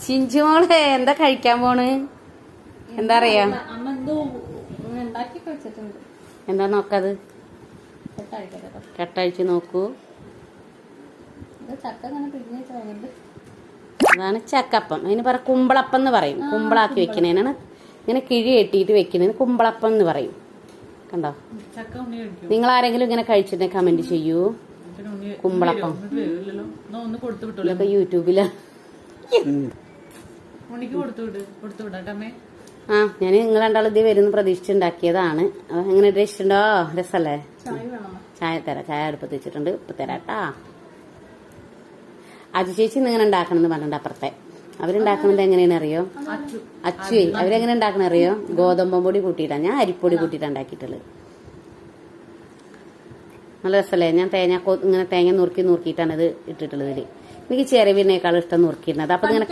ചിഞ്ചുമോളെ എന്താ കഴിക്കാൻ പോണ്? എന്താ അറിയാ? എന്താ നോക്കത്? കെട്ടഴിച്ച് നോക്കൂ. അതാണ് ചക്കപ്പം. അതിന് പറ കുമ്പളപ്പം എന്ന് പറയും. കുമ്പളാക്കി വെക്കണേനാണ് ഇങ്ങനെ കിഴി കെട്ടിയിട്ട് വെക്കണേന് കുമ്പളപ്പം എന്ന് പറയും. കണ്ടോ? നിങ്ങൾ ആരെങ്കിലും ഇങ്ങനെ കഴിച്ചിട്ടുണ്ടെങ്കിൽ കമന്റ് ചെയ്യൂ. കുമ്പളപ്പം ഇതൊക്കെ യൂട്യൂബിലാ. ഞാൻ നിങ്ങൾ രണ്ടാളും ഇത് വരുന്ന പ്രതീക്ഷിച്ചുണ്ടാക്കിയതാണ്. എങ്ങനെ ടേസ്റ്റുണ്ടോ? രസല്ലേ? ചായ തരാം. ചായ അടുപ്പത്ത് വെച്ചിട്ടുണ്ട്. ഇപ്പൊ തരാട്ടാ. അജു ചേച്ചി ഇങ്ങനെ ഉണ്ടാക്കണമെന്ന് പറഞ്ഞിട്ടുണ്ട് അപ്പുറത്തെ. അവരുണ്ടാക്കുന്നത് എങ്ങനെയാണ് അറിയോ? അച്ചുവേ അവരെങ്ങനെ ഉണ്ടാക്കണ അറിയോ? ഗോതമ്പം പൊടി കൂട്ടിയിട്ടാണ്. ഞാൻ അരിപ്പൊടി കൂട്ടിയിട്ടാണ് ഉണ്ടാക്കിയിട്ടുള്ളത്. നല്ല രസമല്ലേ? ഞാൻ ഇങ്ങനെ തേങ്ങ നുറുക്കിയിട്ടാണ് ഇത് ഇട്ടിട്ടുള്ളത്. എനിക്ക് ചെറിയവിനേക്കാളും ഇഷ്ടം നുറുക്കിയിരുന്നത്. അപ്പൊ ഇങ്ങനെ